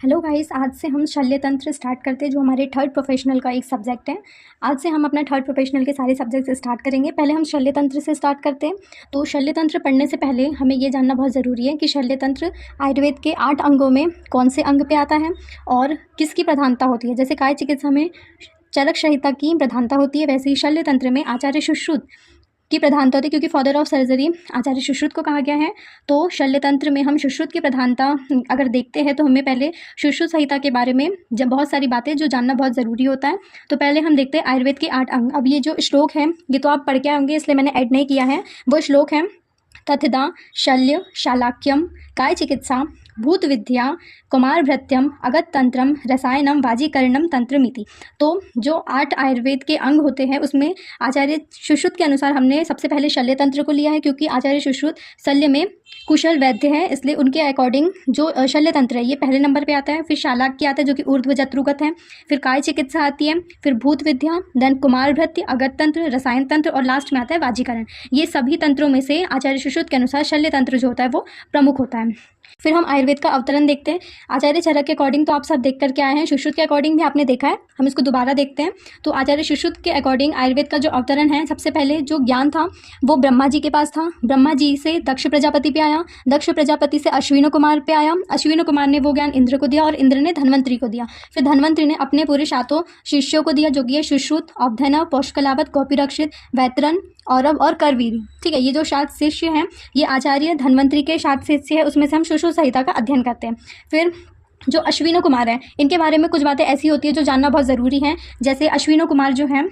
Hello guys, आज से हम शल्य तंत्र स्टार्ट करते हैं जो हमारे थर्ड प्रोफेशनल का एक सब्जेक्ट है। आज से हम अपना थर्ड प्रोफेशनल के सारे सब्जेक्ट स्टार्ट करेंगे। पहले हम शल्य तंत्र से स्टार्ट करते हैं। तो शल्य तंत्र पढ़ने से पहले हमें ये जानना बहुत ज़रूरी है कि शल्य तंत्र आयुर्वेद के 8 अंगों में कौन से अंग पे आता है और किसकी प्रधानता होती है। जैसे काय चिकित्सा में चरक संहिता की प्रधानता होती है, वैसे ही शल्य तंत्र में आचार्य सुश्रुत की प्रधानता होती है, क्योंकि फादर ऑफ सर्जरी आचार्य सुश्रुत को कहा गया है। तो शल्य तंत्र में हम सुश्रुत की प्रधानता अगर देखते हैं तो हमें पहले सुश्रुत संहिता के बारे में जब बहुत सारी बातें जो जानना बहुत ज़रूरी होता है। तो पहले हम देखते हैं आयुर्वेद के 8 अंग। अब ये जो श्लोक है ये तो आप पढ़ के आएंगे, इसलिए मैंने ऐड नहीं किया है। वो श्लोक है तथदा शल्य शालाक्यम काय चिकित्सा भूत विद्या कुमार भृत्यम अगत तंत्रम रसायनम वाजीकरणम तंत्रमिति। तो जो 8 आयुर्वेद के अंग होते हैं उसमें आचार्य सुश्रुत के अनुसार हमने सबसे पहले शल्य तंत्र को लिया है, क्योंकि आचार्य सुश्रुत शल्य में कुशल वैद्य है, इसलिए उनके अकॉर्डिंग जो शल्य तंत्र है ये पहले नंबर पे आता है। फिर शालाक्य आता है जो कि ऊर्ध्व जत्रुगत है, फिर काय चिकित्सा आती है, फिर भूत विद्या, देन कुमार भृत्य, अगत तंत्र, रसायन तंत्र और लास्ट में आता है वाजीकरण। ये सभी तंत्रों में से आचार्य सुश्रुत के अनुसार शल्य तंत्र जो होता है वो प्रमुख होता है। फिर हम आयुर्वेद का अवतरण देखते हैं। आचार्य चरक के अकॉर्डिंग तो आप सब देख करके आए हैं, सुश्रुत के अकॉर्डिंग भी आपने देखा है, हम इसको दोबारा देखते हैं। तो आचार्य सुश्रुत के अकॉर्डिंग आयुर्वेद का जो अवतरण है, सबसे पहले जो ज्ञान था वो ब्रह्मा जी के पास था। ब्रह्मा जी से दक्ष प्रजापति पे आया, दक्ष प्रजापति से अश्विनो कुमार पे आया, अश्विनो कुमार ने वो ज्ञान इंद्र को दिया और इंद्र ने धन्वंतरी को दिया। फिर धन्वंतरी ने अपने पूरे 7 शिष्यों को दिया, जो कि है सुश्रुत, अवधनव, पौष्कलावत, कौपिरक्षित, वैतरन, औरव और करवीर। ठीक है, ये जो 7 शिष्य हैं ये आचार्य धन्वंतरी के 7 शिष्य है, उसमें से हम सुश्रुत संहिता का अध्ययन करते हैं। फिर जो अश्विनो कुमार हैं इनके बारे में कुछ बातें ऐसी होती है जो जानना बहुत ज़रूरी है। जैसे अश्विनो कुमार जो हैं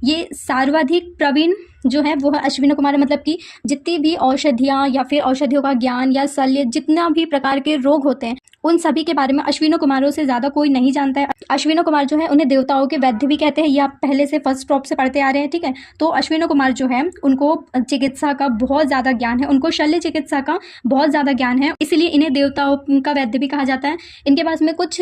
ये सर्वाधिक प्रवीण जो है वो है अश्विनो कुमार, मतलब कि जितनी भी औषधियाँ या फिर औषधियों का ज्ञान या शल्य जितना भी प्रकार के रोग होते हैं उन सभी के बारे में अश्विनो कुमारों से ज़्यादा कोई नहीं जानता है। अश्विनो कुमार जो है उन्हें देवताओं के वैद्य भी कहते हैं, ये आप पहले से फर्स्ट टॉप से पढ़ते आ रहे हैं। ठीक है, तो अश्विनो कुमार जो है उनको चिकित्सा का बहुत ज़्यादा ज्ञान है, उनको शल्य चिकित्सा का बहुत ज़्यादा ज्ञान है, इसलिए इन्हें देवताओं का वैद्य भी कहा जाता है। इनके पास में कुछ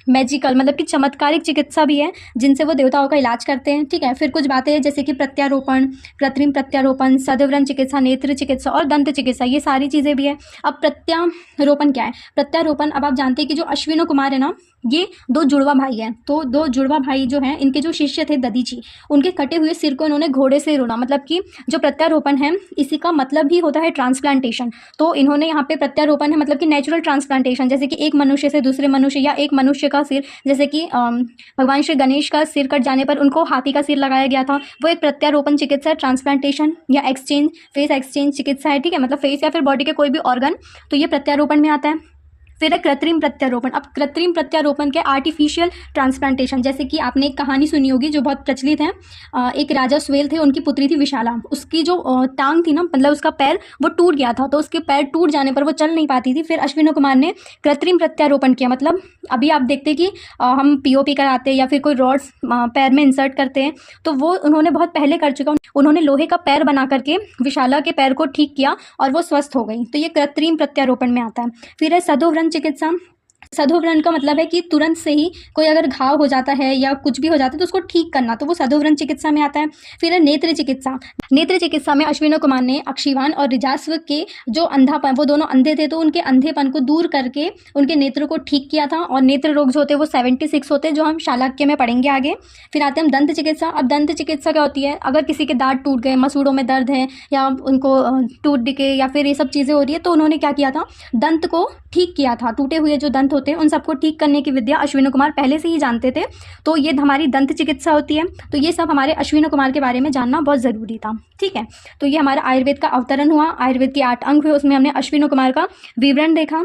मैजिकल मतलब कि चमत्कारिक चिकित्सा भी है जिनसे वो देवताओं का इलाज करते हैं। ठीक है, फिर कुछ बातें हैं जैसे कि प्रत्यारोपण, कृत्रिम प्रत्यारोपण, सदव्रण चिकित्सा, नेत्र चिकित्सा और दंत चिकित्सा, ये सारी चीज़ें भी है। अब प्रत्यारोपण क्या है? प्रत्यारोपण अब आप जानते हैं कि जो अश्विनो कुमार है ना ये 2 जुड़वा भाई हैं। तो 2 जुड़वा भाई जो हैं इनके जो शिष्य थे दधीची, उनके कटे हुए सिर को इन्होंने घोड़े से रोना, मतलब कि जो प्रत्यारोपण है इसी का मतलब ही होता है ट्रांसप्लांटेशन। तो इन्होंने यहाँ पे प्रत्यारोपण है मतलब कि नेचुरल ट्रांसप्लांटेशन, जैसे कि एक मनुष्य से दूसरे मनुष्य या एक मनुष्य का सिर, जैसे कि भगवान श्री गणेश का सिर कट जाने पर उनको हाथी का सिर लगाया गया था, वो एक प्रत्यारोपण चिकित्सा है। ट्रांसप्लांटेशन या एक्सचेंज, फेस एक्सचेंज चिकित्सा है। ठीक है, मतलब फेस या फिर बॉडी के कोई भी ऑर्गन, तो ये प्रत्यारोपण में आता है। फिर है कृत्रिम प्रत्यारोपण। अब कृत्रिम प्रत्यारोपण के आर्टिफिशियल ट्रांसप्लांटेशन, जैसे कि आपने एक कहानी सुनी होगी जो बहुत प्रचलित है। एक राजा स्वेल थे, उनकी पुत्री थी विशाला, उसकी जो टांग थी ना मतलब उसका पैर वो टूट गया था, तो उसके पैर टूट जाने पर वो चल नहीं पाती थी। फिर अश्विनो कुमार ने कृत्रिम प्रत्यारोपण किया, मतलब अभी आप देखते हैं कि हम पीओपी कराते हैं या फिर कोई रॉड्स पैर में इंसर्ट करते हैं, तो वो उन्होंने बहुत पहले कर चुका। उन्होंने लोहे का पैर बना करके विशाला के पैर को ठीक किया और वो स्वस्थ हो गई, तो ये कृत्रिम प्रत्यारोपण में आता है। फिर है सदोव्रण चिकित्सा। सदोव्रण का मतलब है कि तुरंत से ही कोई अगर घाव हो जाता है या कुछ भी हो जाता है तो उसको ठीक करना, तो वो सदोव्रण चिकित्सा में आता है। फिर है नेत्र चिकित्सा। नेत्र चिकित्सा में अश्विनो कुमार ने अक्षिवान और रिजास्व के जो अंधापन, वो दोनों अंधे थे तो उनके अंधेपन को दूर करके उनके नेत्र को ठीक किया था। और नेत्र रोग जो होते हैं वो 76 होते हैं, जो हम शालाक्य में पढ़ेंगे आगे। फिर आते हैं हम दंत चिकित्सा। अब दंत चिकित्सा क्या होती है? अगर किसी के दांत टूट गए, मसूड़ों में दर्द है या उनको टूट डिके या फिर ये सब चीज़ें हो रही है, तो उन्होंने क्या किया था? दंत को ठीक किया था। टूटे हुए जो दंत होते हैं उन सबको ठीक करने की विद्या अश्विनो कुमार पहले से ही जानते थे, तो ये हमारी दंत चिकित्सा होती है। तो ये सब हमारे अश्विनो कुमार के बारे में जानना बहुत ज़रूरी था। ठीक है, तो ये हमारा आयुर्वेद का अवतरण हुआ। आयुर्वेद के 8 अंग हुए, उसमें हमने अश्विनो कुमार का विवरण देखा।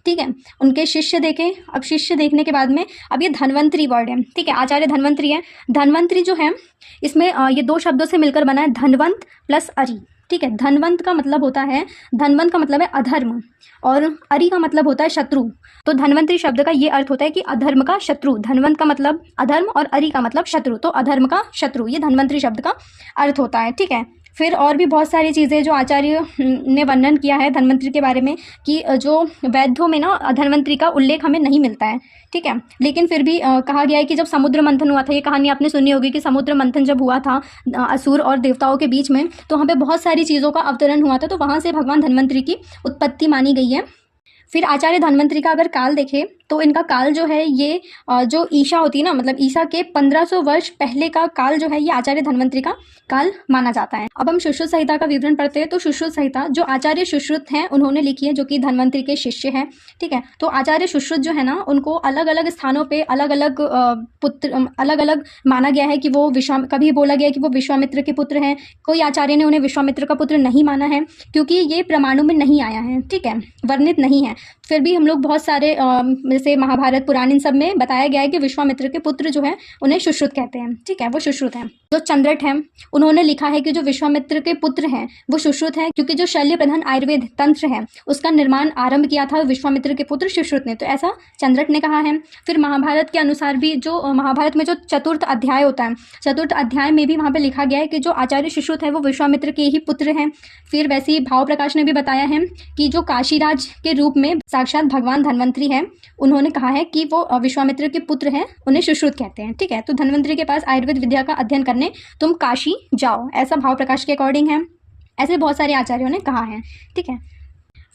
ठीक है, उनके शिष्य देखे। अब शिष्य देखने के बाद में अब ये धन्वंतरी वर्ड है। ठीक है, आचार्य धन्वंतरी है। धन्वंतरी जो है इसमें ये 2 शब्दों से मिलकर बना है, धनवंत प्लस अरि। ठीक है, धनवंत का मतलब होता है, धनवंत का मतलब है अधर्म और अरि का मतलब होता है शत्रु। तो धन्वंतरी शब्द का ये अर्थ होता है कि अधर्म का शत्रु। धनवंत का मतलब अधर्म और अरि का मतलब शत्रु, तो अधर्म का शत्रु, ये धन्वंतरी शब्द का अर्थ होता है। ठीक है, फिर और भी बहुत सारी चीज़ें जो आचार्य ने वर्णन किया है धन्वंतरी के बारे में कि जो वैद्यों में ना धन्वंतरी का उल्लेख हमें नहीं मिलता है। ठीक है, लेकिन फिर भी कहा गया है कि जब समुद्र मंथन हुआ था, ये कहानी आपने सुनी होगी कि समुद्र मंथन जब हुआ था असुर और देवताओं के बीच में, तो वहाँ पे बहुत सारी चीज़ों का अवतरण हुआ था, तो वहाँ से भगवान धन्वंतरी की उत्पत्ति मानी गई है। फिर आचार्य धन्वंतरी का अगर काल देखें तो इनका काल जो है ये जो ईशा होती है ना, मतलब ईसा के 1500 वर्ष पहले का काल जो है ये आचार्य धन्वंतरि का काल माना जाता है। अब हम सुश्रुत संहिता का विवरण पढ़ते हैं। तो सुश्रुत संहिता जो आचार्य सुश्रुत हैं उन्होंने लिखी है, जो कि धन्वंतरि के शिष्य हैं, ठीक है। तो आचार्य सुश्रुत जो है ना, उनको अलग अलग स्थानों पे अलग अलग पुत्र अलग अलग माना गया है कि वो कभी बोला गया है कि वो विश्वामित्र के पुत्र हैं। कोई आचार्य ने उन्हें विश्वामित्र का पुत्र नहीं माना है, क्योंकि ये प्रमाणों में नहीं आया है, ठीक है, वर्णित नहीं है। फिर भी हम लोग बहुत सारे जैसे महाभारत पुराण इन सब में बताया गया है कि विश्वामित्र के पुत्र जो है उन्हें सुश्रुत कहते हैं, ठीक है, वो सुश्रुत हैं। जो चंद्रट हैं उन्होंने लिखा है कि जो विश्वामित्र के पुत्र हैं वो सुश्रुत हैं, क्योंकि जो शल्य प्रधान आयुर्वेद तंत्र है उसका निर्माण आरंभ किया था विश्वामित्र के पुत्र सुश्रुत ने, तो ऐसा चंद्रट ने कहा है। फिर महाभारत के अनुसार भी जो महाभारत में जो चतुर्थ अध्याय होता है, चतुर्थ अध्याय में भी वहाँ पे लिखा गया है कि जो आचार्य सुश्रुत है वो विश्वामित्र के ही पुत्र हैं। फिर वैसे ही भाव प्रकाश ने भी बताया है कि जो काशीराज के रूप में साक्षात भगवान धन्वंतरि हैं, उन्होंने कहा है कि वो विश्वामित्र के पुत्र हैं, उन्हें सुश्रुत कहते हैं, ठीक है। तो धन्वंतरि के पास आयुर्वेद विद्या का अध्ययन करने तुम काशी जाओ, ऐसा भाव प्रकाश के अकॉर्डिंग है। ऐसे बहुत सारे आचार्यों ने कहा है, ठीक है।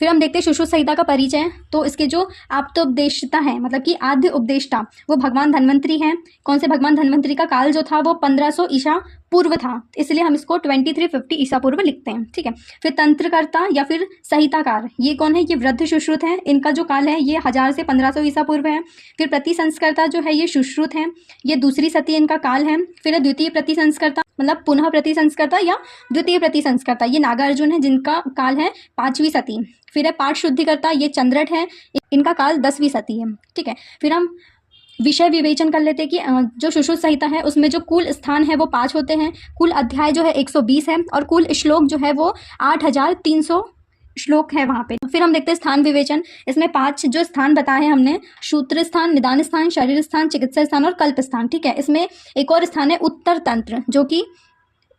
फिर हम देखते हैं सुश्रुत संहिता का परिचय। तो इसके जो आप्तोपदेष्टा है, मतलब कि आद्य उपदेष्टा, वो भगवान धन्वंतरि हैं। कौन से भगवान धन्वंतरि का काल जो था वो 1500 ईसा पूर्व था, इसलिए हम इसको 2350 ईसा पूर्व लिखते हैं, ठीक है। फिर तंत्रकर्ता या फिर संहिताकार, ये कौन है? ये वृद्ध सुश्रुत हैं। इनका जो काल है ये 1000 से 1500 ईसा पूर्व है। फिर प्रतिसंस्कर्ता जो है ये सुश्रुत हैं, ये दूसरी सती इनका काल है। फिर द्वितीय प्रतिसंस्कर्ता, मतलब पुनः प्रतिसंस्कर्ता या द्वितीय प्रतिसंस्कर्ता, ये नागार्जुन है, जिनका काल है 5वीं सती। फिर है पाठ शुद्धिकर्ता, ये चंद्रट है, इनका काल 10वीं सती है, ठीक है। फिर हम विषय विवेचन कर लेते हैं कि जो सुश्रुत संहिता है उसमें जो कुल स्थान है वो 5 होते हैं, कुल अध्याय जो है 120 है, और कुल श्लोक जो है वो 8300 श्लोक है वहाँ पे। फिर हम देखते हैं स्थान विवेचन। इसमें 5 जो स्थान बताए हैं हमने, सूत्र स्थान, निदान स्थान, शरीर स्थान, चिकित्सा स्थान और कल्प स्थान, ठीक है। इसमें एक और स्थान है उत्तर तंत्र, जो कि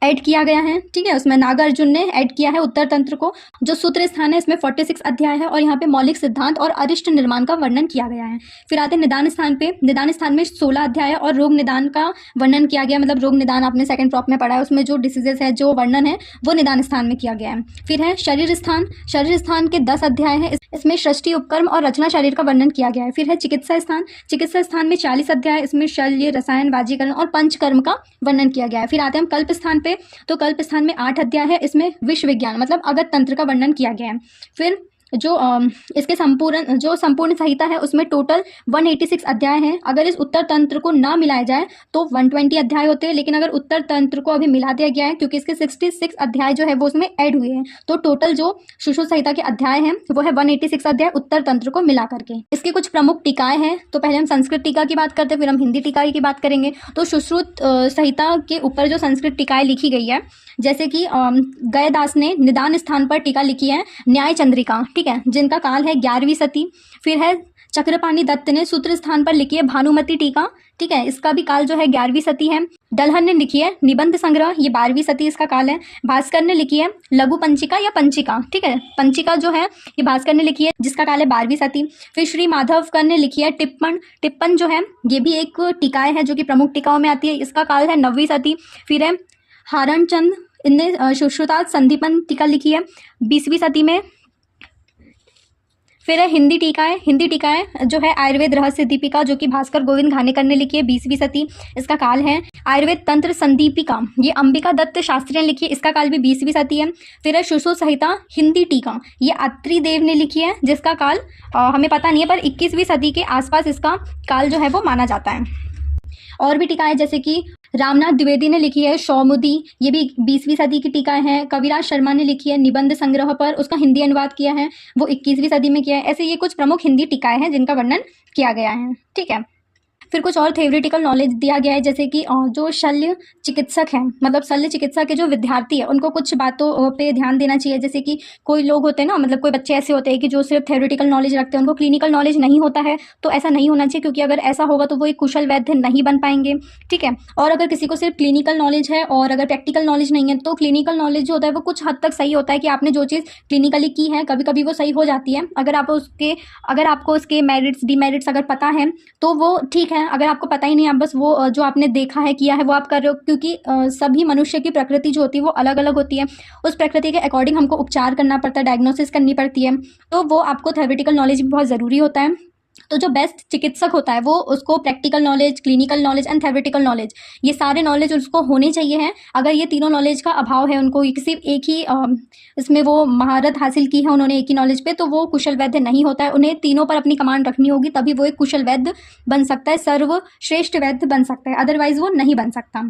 ऐड किया गया है, ठीक है, उसमें नागार्जुन ने ऐड किया है उत्तर तंत्र को। जो सूत्र स्थान है इसमें 46 अध्याय है, और यहाँ पे मौलिक सिद्धांत और अरिष्ट निर्माण का वर्णन किया गया है। फिर आते हैं निदान स्थान पे। निदान स्थान में 16 अध्याय है और रोग निदान का वर्णन किया गया, मतलब रोग निदान आपने सेकंड प्रॉप में पढ़ा है, उसमें जो डिसीजेस है, जो वर्णन है वो निदान स्थान में किया गया है। फिर है शरीर स्थान। शरीर स्थान के 10 अध्याय है, इसमें सृष्टि, उपकर्म और रचना शरीर का वर्णन किया गया है। फिर है चिकित्सा स्थान। चिकित्सा स्थान में 40 अध्याय, इसमें शल्य, रसायन, वाजीकरण और पंचकर्म का वर्णन किया गया है। फिर आते हैं हम कल्प स्थान पे। तो कल्प स्थान में 8 अध्याय है, इसमें विश्व विज्ञान मतलब अगत तंत्र का वर्णन किया गया है। फिर जो इसके संपूर्ण संहिता है उसमें टोटल 186 अध्याय हैं। अगर इस उत्तर तंत्र को ना मिलाया जाए तो 120 अध्याय होते हैं, लेकिन अगर उत्तर तंत्र को अभी मिला दिया गया है क्योंकि इसके 66 अध्याय जो है वो उसमें ऐड हुए हैं, तो टोटल जो सुश्रुत संहिता के अध्याय हैं वो है 186 अध्याय उत्तर तंत्र को मिला करके। इसके कुछ प्रमुख टीकाएं हैं। तो पहले हम संस्कृत टीका की बात करते हैं, फिर हम हिंदी टीका की बात करेंगे। तो सुश्रुत संहिता के ऊपर जो संस्कृत टीकाएं लिखी गई है, जैसे कि गयदास ने निदान स्थान पर टीका लिखी है न्याय चंद्रिका, ठीक है, जिनका काल है 11वीं सती। फिर है चक्रपाणी दत्त ने सूत्र स्थान पर लिखी है भानुमति टीका, ठीक है, इसका भी काल जो है 11वीं सती है। दलहन ने लिखी है निबंध संग्रह, ये 12वीं सती इसका काल है। भास्कर ने लिखी है लघु पंचिका या पंचिका, ठीक है, पंचिका जो है ये भास्कर ने लिखी है, जिसका काल है 12वीं सती। फिर श्री माधवकर ने लिखी है टिप्पण जो है ये भी एक टीकाएं है जो कि प्रमुख टीकाओं में आती है, इसका काल है 9वीं सती। फिर है हारण चंद, इनने सुश्रुतात् संदीपन टीका लिखी है 20वीं सदी में। फिर है हिंदी टीकाएं जो है आयुर्वेद रहस्य दीपिका, जो कि भास्कर गोविंद घानेकर ने लिखी है 20वीं सदी, इसका काल है। आयुर्वेद तंत्र संदीपिका, ये अंबिका दत्त शास्त्री ने लिखी है, इसका काल भी 20वीं सदी है। फिर है सुश्रुत संहिता हिंदी टीका, ये अत्रि देव ने लिखी है, जिसका काल हमें पता नहीं है, पर 21वीं सदी के आसपास इसका काल जो है वो माना जाता है। और भी टीकाएं जैसे कि रामनाथ द्विवेदी ने लिखी है शौमुदी, ये भी 20वीं सदी की टीकाएं हैं। कविराज शर्मा ने लिखी है निबंध संग्रह पर, उसका हिंदी अनुवाद किया है, वो 21वीं सदी में किया है। ऐसे ये कुछ प्रमुख हिंदी टीकाएं हैं जिनका वर्णन किया गया है, ठीक है। फिर कुछ और थ्योरेटिकल नॉलेज दिया गया है, जैसे कि जो शल्य चिकित्सक हैं, मतलब शल्य चिकित्सा के जो विद्यार्थी है उनको कुछ बातों पे ध्यान देना चाहिए। जैसे कि कोई लोग होते हैं ना, मतलब कोई बच्चे ऐसे होते हैं कि जो सिर्फ थ्योरेटिकल नॉलेज रखते हैं, उनको क्लिनिकल नॉलेज नहीं होता है, तो ऐसा नहीं होना चाहिए, क्योंकि अगर ऐसा होगा तो वो एक कुशल वैद्य नहीं बन पाएंगे, ठीक है। और अगर किसी को सिर्फ क्लिनिकल नॉलेज है और अगर प्रैक्टिकल नॉलेज नहीं है, तो क्लिनिकल नॉलेज जो होता है वो कुछ हद तक सही होता है कि आपने जो चीज़ क्लिनिकली की है कभी कभी वो सही हो जाती है, अगर आपको उसके मेरिट्स डिमेरिट्स अगर पता है तो वो ठीक है। अगर आपको पता ही नहीं, आप बस वो जो आपने देखा है किया है वो आप कर रहे हो, क्योंकि सभी मनुष्य की प्रकृति जो होती है वो अलग अलग होती है, उस प्रकृति के अकॉर्डिंग हमको उपचार करना पड़ता है, डायग्नोसिस करनी पड़ती है, तो वो आपको थ्योरेटिकल नॉलेज भी बहुत ज़रूरी होता है। तो जो बेस्ट चिकित्सक होता है वो उसको practical knowledge, clinical knowledge and theoretical knowledge, ये सारे नॉलेज उसको होने चाहिए हैं। अगर ये तीनों नॉलेज का अभाव है, उनको सिर्फ एक ही इसमें वो महारत हासिल की है उन्होंने एक ही नॉलेज पे, तो वो कुशल वैद्य नहीं होता है। उन्हें तीनों पर अपनी कमांड रखनी होगी, तभी वो एक कुशल वैद्य बन सकता है, सर्वश्रेष्ठ वैद्य बन सकता है, अदरवाइज वो नहीं बन सकता।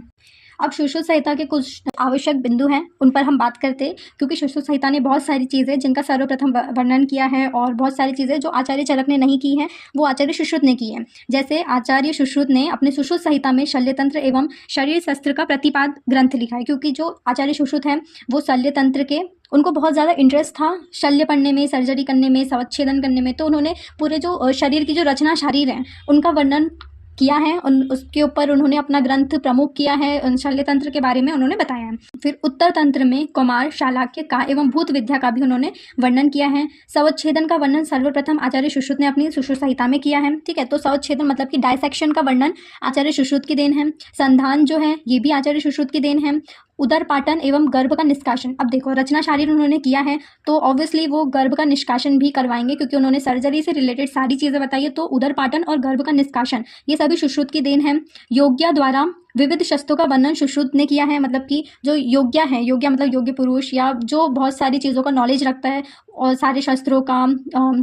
अब सुश्रुत संहिता के कुछ आवश्यक बिंदु हैं, उन पर हम बात करते हैं, क्योंकि सुश्रुत संहिता ने बहुत सारी चीज़ें जिनका सर्वप्रथम वर्णन किया है, और बहुत सारी चीज़ें जो आचार्य चरक ने नहीं की हैं वो आचार्य सुश्रुत ने की है। जैसे आचार्य सुश्रुत ने अपने सुश्रुत संहिता में शल्यतंत्र एवं शरीर शस्त्र का प्रतिपाद ग्रंथ लिखा है, क्योंकि जो आचार्य सुश्रुत हैं वो शल्यतंत्र के उनको बहुत ज़्यादा इंटरेस्ट था शल्य पढ़ने में, सर्जरी करने में, शवच्छेदन करने में, तो उन्होंने पूरे जो शरीर की जो रचना शरीर हैं उनका वर्णन किया है, उसके ऊपर उन्होंने अपना ग्रंथ प्रमुख किया है, शल्य तंत्र के बारे में उन्होंने बताया है। फिर उत्तर तंत्र में कुमार, शालाक्य का एवं भूत विद्या का भी उन्होंने वर्णन किया है। शवच्छेदन का वर्णन सर्वप्रथम आचार्य सुश्रुत ने अपनी सुश्रुत संहिता में किया है। ठीक है, तो शवच्छेदन मतलब कि डायसेक्शन का वर्णन आचार्य सुश्रुत की देन है। संधान जो है ये भी आचार्य सुश्रुत की देन है। उदर पाटन एवं गर्भ का निष्कासन, अब देखो रचना शारीर उन्होंने किया है तो ऑब्वियसली वो गर्भ का निष्कासन भी करवाएंगे, क्योंकि उन्होंने सर्जरी से रिलेटेड सारी चीज़ें बताई है, तो उदर पाटन और गर्भ का निष्कासन ये सभी सुश्रुत की देन है। योग्या द्वारा विविध शस्त्रों का वर्णन सुश्रुत ने किया है, मतलब कि जो योग्या है, योग्या मतलब योग्य पुरुष, या जो बहुत सारी चीज़ों का नॉलेज रखता है और सारे शस्त्रों का,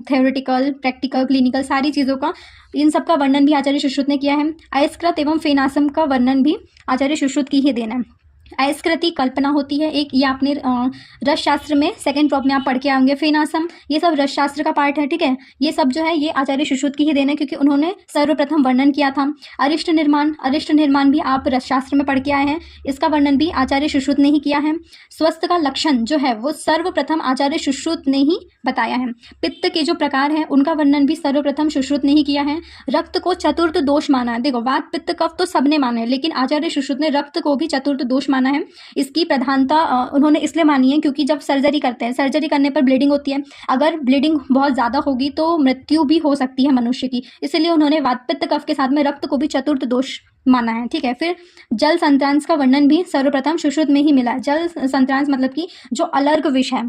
थ्योरेटिकल, प्रैक्टिकल, क्लिनिकल सारी चीज़ों का, इन सब का वर्णन भी आचार्य सुश्रुत ने किया है। अयस्कृत एवं फेनासम का वर्णन भी आचार्य सुश्रुत की ही देन है। अयस्कृति कल्पना होती है एक, ये आपने रस शास्त्र में सेकंड प्रॉप में आप पढ़ के आएंगे। फेनासम ये सब रस शास्त्र का पार्ट है। ठीक है, ये सब जो है ये आचार्य सुश्रुत की ही देन है, क्योंकि उन्होंने सर्वप्रथम वर्णन किया था। अरिष्ट निर्माण, अरिष्ट निर्माण भी आप रस शास्त्र में पढ़ के आए हैं, इसका वर्णन भी आचार्य सुश्रुत ने ही किया है। स्वस्थ का लक्षण जो है वो सर्वप्रथम आचार्य सुश्रुत ने ही बताया है। पित्त के जो प्रकार हैं उनका वर्णन भी सर्वप्रथम सुश्रुत ने ही किया है। रक्त को चतुर्थ दोष माना है। देखो वात पित्त कफ तो सबने माने, लेकिन आचार्य सुश्रुत ने रक्त को भी चतुर्थ दोष माना है। इसकी प्रधानता उन्होंने इसलिए मानी है क्योंकि जब सर्जरी करते हैं, सर्जरी करने पर ब्लीडिंग होती है, अगर ब्लीडिंग बहुत ज़्यादा होगी तो मृत्यु भी हो सकती है मनुष्य की, इसलिए उन्होंने वात पित्त कफ के साथ में रक्त को भी चतुर्थ दोष माना है। ठीक है, फिर जल संत्रांस का वर्णन भी सर्वप्रथम सुश्रुत में ही मिला है। जल संत्रांस मतलब कि जो अलर्क विष है,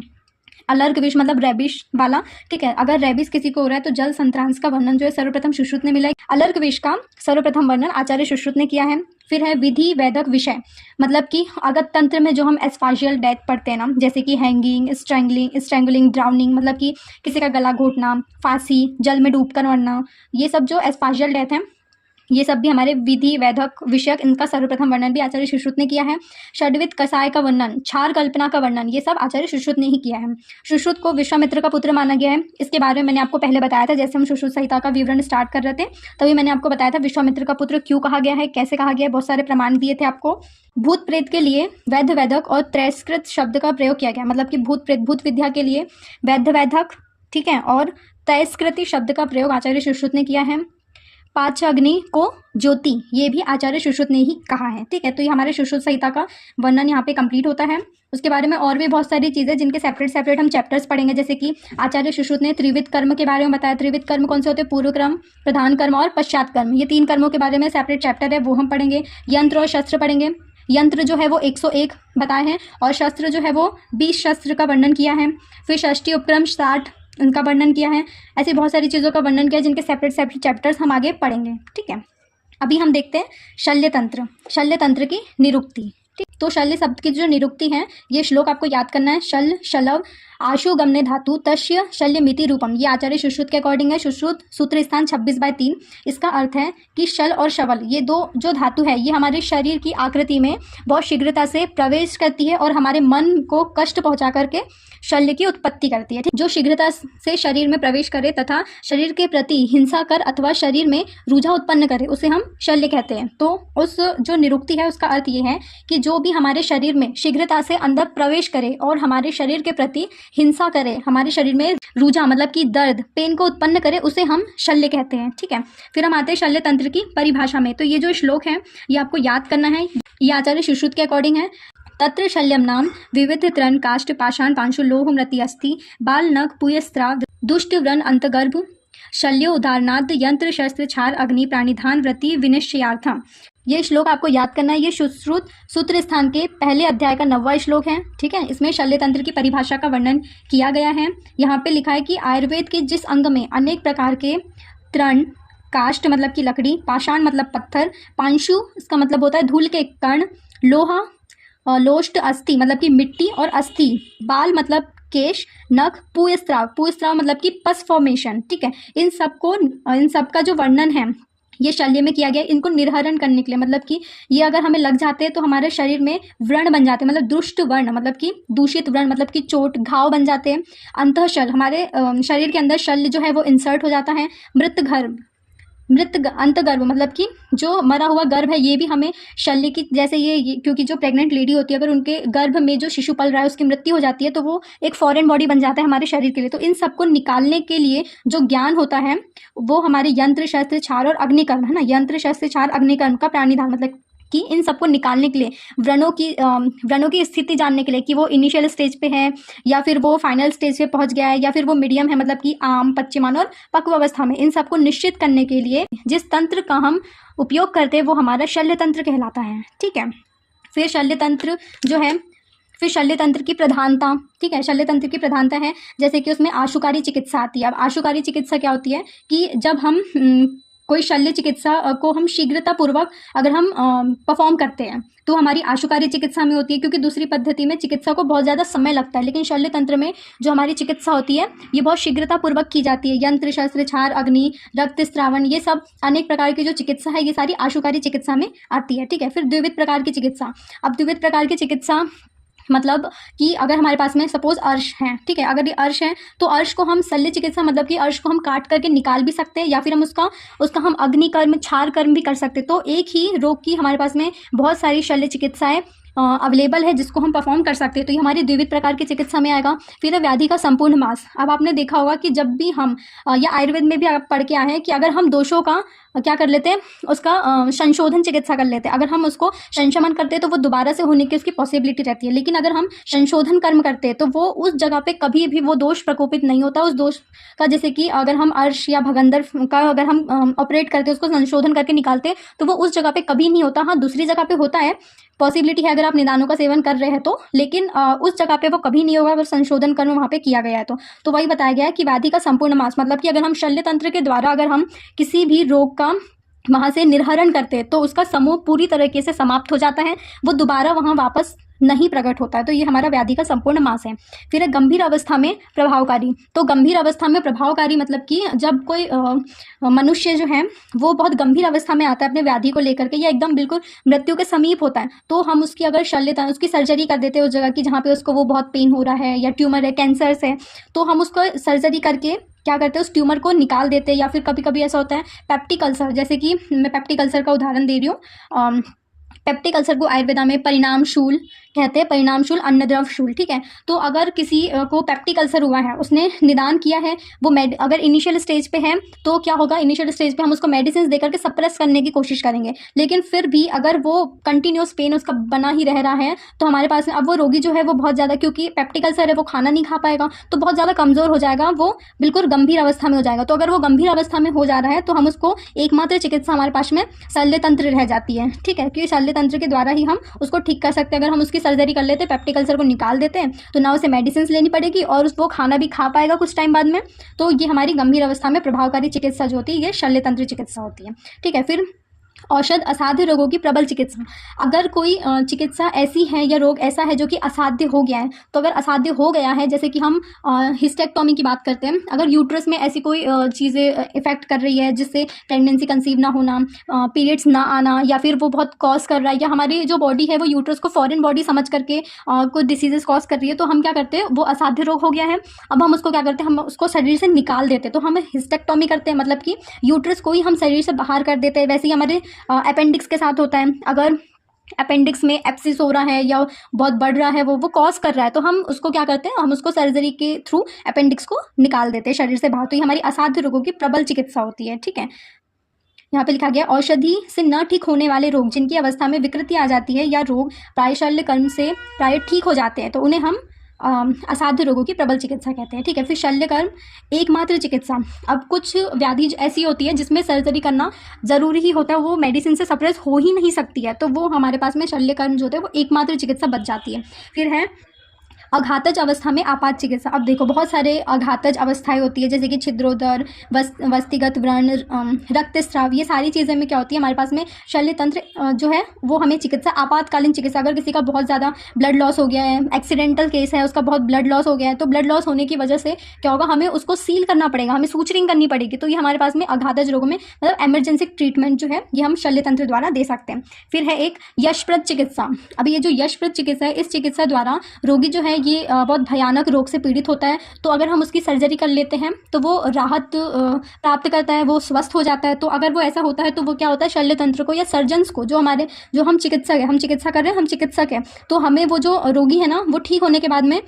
अलर्क विष मतलब रेबिश वाला। ठीक है, अगर रेबिस किसी को हो रहा है तो जल संत्रांस का वर्णन जो है सर्वप्रथम सुश्रुत ने मिला है। अलर्क विष का सर्वप्रथम वर्णन आचार्य सुश्रुत ने किया है। फिर है विधि वैदक विषय, मतलब कि अगत तंत्र में जो हम एस्फाजियल डेथ पढ़ते हैं ना, जैसे कि हैंगिंग, स्ट्रैंगलिंग, ड्राउनिंग, मतलब कि किसी का गला घोटना, फांसी, जल में डूबकर मरना, ये सब जो एस्फाजियल डेथ है ये सब भी हमारे विधि वैधक विषयक, इनका सर्वप्रथम वर्णन भी आचार्य सुश्रुत ने किया है। षड्वित कसाय का वर्णन, क्षार कल्पना का वर्णन, ये सब आचार्य सुश्रुत ने ही किया है। सुश्रुत को विश्वामित्र का पुत्र माना गया है, इसके बारे में मैंने आपको पहले बताया था। जैसे हम सुश्रुत संहिता का विवरण स्टार्ट कर रहे थे तभी मैंने आपको बताया था विश्वामित्र का पुत्र क्यों कहा गया है, कैसे कहा गया है, बहुत सारे प्रमाण दिए थे आपको। भूत प्रेत के लिए वैद्य वैधक और त्रैस्कृत शब्द का प्रयोग किया गया, मतलब कि भूत प्रेत, भूत विद्या के लिए वैद्य वैधक, ठीक है, और त्रैस्कृति शब्द का प्रयोग आचार्य सुश्रुत ने किया है। पांच अग्नि को ज्योति, ये भी आचार्य सुश्रुत ने ही कहा है। ठीक है, तो ये हमारे सुश्रुत संहिता का वर्णन यहाँ पे कंप्लीट होता है। उसके बारे में और भी बहुत सारी चीज़ें जिनके सेपरेट हम चैप्टर्स पढ़ेंगे, जैसे कि आचार्य सुश्रुत ने त्रिविध कर्म के बारे में बताया। त्रिविध कर्म कौन से होते हैं? पूर्व कर्म, प्रधान कर्म और पश्चात कर्म, ये 3 कर्मों के बारे में सेपरेट चैप्टर है, वो हम पढ़ेंगे। यंत्र और शस्त्र पढ़ेंगे। यंत्र जो है वो 101 बताए हैं और शस्त्र जो है वो 20 शस्त्र का वर्णन किया है। फिर षष्ठी उपक्रम 60 उनका वर्णन किया है। ऐसी बहुत सारी चीज़ों का वर्णन किया है जिनके सेपरेट चैप्टर्स हम आगे पढ़ेंगे। ठीक है, अभी हम देखते हैं शल्यतंत्र, शल्यतंत्र की निरुक्ति। ठीक, तो शल्य शब्द की जो निरुक्ति है ये श्लोक आपको याद करना है। शल, शलव, आशु गमने धातु तस्य शल्यमिति रूपम, ये आचार्य सुश्रुत के अकॉर्डिंग है। सुश्रुत सूत्र स्थान 26/3। इसका अर्थ है कि शल और शवल ये दो जो धातु है ये हमारे शरीर की आकृति में बहुत शीघ्रता से प्रवेश करती है और हमारे मन को कष्ट पहुंचा करके शल्य की उत्पत्ति करती है। जो शीघ्रता से शरीर में प्रवेश करे तथा शरीर के प्रति हिंसा कर अथवा शरीर में रुझान उत्पन्न करे उसे हम शल्य कहते हैं। तो उस जो निरुक्ति है उसका अर्थ ये है कि जो भी हमारे शरीर में शीघ्रता से अंदर प्रवेश करे और हमारे शरीर के प्रति हिंसा करे, हमारे शरीर में रुझान मतलब कि दर्द, पेन को उत्पन्न करे, उसे हम शल्य कहते हैं। ठीक है, फिर हम आते हैं शल्य तंत्र की परिभाषा में। तो ये जो श्लोक है ये आपको याद करना है, ये आचार्य सुश्रुत के अकॉर्डिंग है। तत्र शल्यम नाम विविध तृण काष्ठ पाषाण पांशु लोह मृति अस्ति बाल नख पुयस्त्रा दुष्ट व्रण अंतगर्भ शल्यो उदाहरणाद यंत्र शस्त्र छार अग्नि प्राणिधान व्रति विनिश्चयार्थम। ये श्लोक आपको याद करना है। ये सुश्रुत सूत्र स्थान के पहले अध्याय का 9वां श्लोक है। ठीक है, इसमें शल्य तंत्र की परिभाषा का वर्णन किया गया है। यहाँ पे लिखा है कि आयुर्वेद के जिस अंग में अनेक प्रकार के तृण, काष्ठ मतलब कि लकड़ी, पाषाण मतलब पत्थर, पांशु इसका मतलब होता है धूल के कण, लोहा, लोष्ट अस्थि मतलब कि मिट्टी और अस्थि, बाल मतलब केश, नख, पुस्त्राव मतलब कि पस फॉर्मेशन। ठीक है, इन सब का जो वर्णन है ये शल्य में किया गया है। इनको निर्हरण करने के लिए मतलब कि ये अगर हमें लग जाते हैं तो हमारे शरीर में व्रण बन जाते हैं, मतलब दुष्ट वर्ण मतलब कि दूषित व्रण मतलब कि चोट घाव बन जाते हैं। अंतःशल हमारे शरीर के अंदर शल्य जो है वो इंसर्ट हो जाता है। अंतगर्भ मतलब कि जो मरा हुआ गर्भ है ये भी हमें शल्य की जैसे ये क्योंकि जो प्रेग्नेंट लेडी होती है अगर उनके गर्भ में जो शिशु पल रहा है उसकी मृत्यु हो जाती है तो वो एक फॉरेन बॉडी बन जाता है हमारे शरीर के लिए। तो इन सबको निकालने के लिए जो ज्ञान होता है वो हमारे यंत्र शस्त्र छार और अग्निकर्म है ना, यंत्र शस्त्र छार अग्निकर्म का प्राणिधान मतलब कि इन सबको निकालने के लिए व्रणों की स्थिति जानने के लिए कि वो इनिशियल स्टेज पे है या फिर वो फाइनल स्टेज पे पहुंच गया है या फिर वो मीडियम है मतलब कि आम, पच्यमान और पक्व अवस्था में, इन सबको निश्चित करने के लिए जिस तंत्र का हम उपयोग करते हैं वो हमारा शल्य तंत्र कहलाता है। ठीक है, फिर शल्य तंत्र जो है फिर शल्य तंत्र की प्रधानता। ठीक है, शल्य तंत्र की प्रधानता है जैसे कि उसमें आशुकारी चिकित्सा आती है। अब आशुकारी चिकित्सा क्या होती है कि जब हम कोई शल्य चिकित्सा को हम शीघ्रतापूर्वक अगर हम परफॉर्म करते हैं तो हमारी आशुकारी चिकित्सा में होती है, क्योंकि दूसरी पद्धति में चिकित्सा को बहुत ज़्यादा समय लगता है, लेकिन शल्य तंत्र में जो हमारी चिकित्सा होती है ये बहुत शीघ्रतापूर्वक की जाती है। यंत्र शस्त्र छार अग्नि रक्त स्त्रावन ये सब अनेक प्रकार की जो चिकित्सा है ये सारी आशुकारी चिकित्सा में आती है। ठीक है, फिर द्विविध प्रकार की चिकित्सा। अब द्विविध प्रकार की चिकित्सा मतलब कि अगर हमारे पास में सपोज अर्श है, ठीक है, अगर ये अर्श है तो अर्श को हम शल्य चिकित्सा मतलब कि अर्श को हम काट करके निकाल भी सकते हैं या फिर हम उसका हम अग्नि कर्म छार कर्म भी कर सकते हैं। तो एक ही रोग की हमारे पास में बहुत सारी शल्य चिकित्साएं अवेलेबल है जिसको हम परफॉर्म कर सकते हैं, तो ये हमारी द्विविध प्रकार की चिकित्सा में आएगा। फिर है व्याधि का संपूर्ण मास। अब आपने देखा होगा कि जब भी हम या आयुर्वेद में भी आप पढ़ के आए हैं कि अगर हम दोषों का क्या कर लेते हैं उसका संशोधन चिकित्सा कर लेते हैं, अगर हम उसको संशमन करते हैं तो वो दोबारा से होने की उसकी पॉसिबिलिटी रहती है, लेकिन अगर हम संशोधन कर्म करते हैं तो वो उस जगह पे कभी भी वो दोष प्रकोपित नहीं होता उस दोष का। जैसे कि अगर हम अर्श या भगंदर का अगर हम ऑपरेट करते हैं उसको संशोधन करके निकालते हैं तो वो उस जगह पे कभी नहीं होता। हाँ, दूसरी जगह पे होता है, पॉसिबिलिटी है अगर आप निदानों का सेवन कर रहे हैं तो, लेकिन उस जगह पे वो कभी नहीं होगा अगर संशोधन कर्म वहाँ पे किया गया है तो वही बताया गया है कि व्याधि का संपूर्ण मास मतलब कि अगर हम शल्य तंत्र के द्वारा अगर हम किसी भी रोग का वहाँ से निर्हरण करते हैं तो उसका समूह पूरी तरीके से समाप्त हो जाता है, वो दोबारा वहाँ वापस नहीं प्रकट होता है। तो ये हमारा व्याधि का संपूर्ण मास है। फिर है गंभीर अवस्था में प्रभावकारी। तो गंभीर अवस्था में प्रभावकारी मतलब कि जब कोई मनुष्य जो है वो बहुत गंभीर अवस्था में आता है अपने व्याधि को लेकर के या एकदम बिल्कुल मृत्यु के समीप होता है तो हम उसकी अगर उसकी सर्जरी कर देते हैं उस जगह की जहाँ पे उसको वो बहुत पेन हो रहा है या ट्यूमर है, कैंसर्स है, तो हम उसको सर्जरी करके क्या करते हैं उस ट्यूमर को निकाल देते हैं। या फिर कभी कभी ऐसा होता है पेप्टिक अल्सर, जैसे कि मैं पेप्टिक अल्सर का उदाहरण दे रही हूँ। पेप्टिक अल्सर को आयुर्वेदा में परिणाम शूल कहते हैं, परिणाम शूल अन्नद्रव शूल। ठीक है, तो अगर किसी को पेप्टिक अल्सर हुआ है उसने निदान किया है वो अगर इनिशियल स्टेज पे है तो क्या होगा, इनिशियल स्टेज पे हम उसको मेडिसिन देकर के सप्रेस करने की कोशिश करेंगे, लेकिन फिर भी अगर वो कंटिन्यूस पेन उसका बना ही रह रहा है तो हमारे पास में अब वो रोगी जो है वो बहुत ज़्यादा, क्योंकि पेप्टिक अल्सर है वो खाना नहीं खा पाएगा तो बहुत ज़्यादा कमज़ोर हो जाएगा, वो बिल्कुल गंभीर अवस्था में हो जाएगा। तो अगर वो गंभीर अवस्था में हो जा रहा है तो हम उसको एकमात्र चिकित्सा हमारे पास में शल्य तंत्र रह जाती है। ठीक है, क्योंकि शल्य तंत्र के द्वारा ही हम उसको ठीक कर सकते हैं। अगर हम उसकी सर्जरी कर लेते हैं, पेप्टिक अल्सर को निकाल देते हैं तो ना उसे मेडिसिन लेनी पड़ेगी और उसको खाना भी खा पाएगा कुछ टाइम बाद में। तो ये हमारी गंभीर अवस्था में प्रभावकारी चिकित्सा जो होती है ये शल्य तंत्र चिकित्सा होती है। ठीक है, फिर औषध असाध्य रोगों की प्रबल चिकित्सा। अगर कोई चिकित्सा ऐसी है या रोग ऐसा है जो कि असाध्य हो गया है, तो अगर असाध्य हो गया है जैसे कि हम हिस्टेक्टोमी की बात करते हैं, अगर यूट्रस में ऐसी कोई चीज़ें इफेक्ट कर रही है जिससे प्रेगनेंसी कंसीव ना होना, पीरियड्स ना आना, या फिर वो बहुत कॉज कर रहा है या हमारी जो बॉडी है वो यूट्रस को फॉरेन बॉडी समझ करके कोई डिसीजेस कॉज कर रही है, तो हम क्या करते हैं, वो असाध्य रोग हो गया है, अब हम उसको क्या करते हैं, हम उसको शरीर से निकाल देते हैं। तो हम हिस्टेक्टोमी करते हैं, मतलब कि यूट्रस को ही हम शरीर से बाहर कर देते हैं। वैसे ही हमारे अपेंडिक्स के साथ होता है, अगर अपेंडिक्स में एप्सिस हो रहा है या बहुत बढ़ रहा है, वो कॉज कर रहा है, तो हम उसको क्या करते हैं, हम उसको सर्जरी के थ्रू अपेंडिक्स को निकाल देते हैं शरीर से बाहर। तो ये हमारी असाध्य रोगों की प्रबल चिकित्सा होती है। ठीक है, यहाँ पे लिखा गया औषधि से न ठीक होने वाले रोग जिनकी अवस्था में विकृति आ जाती है या रोग प्राय शल्य कर्म से प्राय ठीक हो जाते हैं तो उन्हें हम असाध्य रोगों की प्रबल चिकित्सा कहते हैं। ठीक है, फिर शल्य कर्म एकमात्र चिकित्सा। अब कुछ व्याधि ऐसी होती है जिसमें सर्जरी करना जरूरी ही होता है, वो मेडिसिन से सप्रेस हो ही नहीं सकती है, तो वो हमारे पास में शल्य कर्म जो होते हैं वो एकमात्र चिकित्सा बच जाती है। फिर है अघातज अवस्था में आपात चिकित्सा। अब देखो बहुत सारे अघातज अवस्थाएं होती है, जैसे कि छिद्रोदर, वस्तिगत व्रण, रक्तस्राव, ये सारी चीज़ें में क्या होती है हमारे पास में शल्य तंत्र जो है वो हमें चिकित्सा, आपातकालीन चिकित्सा, अगर किसी का बहुत ज़्यादा ब्लड लॉस हो गया है, एक्सीडेंटल केस है, उसका बहुत ब्लड लॉस हो गया है, तो ब्लड लॉस होने की वजह से क्या होगा, हमें उसको सील करना पड़ेगा, हमें सूचरिंग करनी पड़ेगी। तो ये हमारे पास में अघातज रोगों में मतलब इमरजेंसी ट्रीटमेंट जो है ये हम शल्य तंत्र द्वारा दे सकते हैं। फिर है एक यशप्रद चिकित्सा। अब ये जो यशप्रद चिकित्सा है, इस चिकित्सा द्वारा रोगी जो है ये बहुत भयानक रोग से पीड़ित होता है, तो अगर हम उसकी सर्जरी कर लेते हैं तो वो राहत प्राप्त करता है, वो स्वस्थ हो जाता है। तो अगर वो ऐसा होता है तो वो क्या होता है, शल्य तंत्र को या सर्जन्स को, जो हम चिकित्सक है, हम चिकित्सा कर रहे हैं, हम चिकित्सक है, तो हमें वो जो रोगी है ना वो ठीक होने के बाद में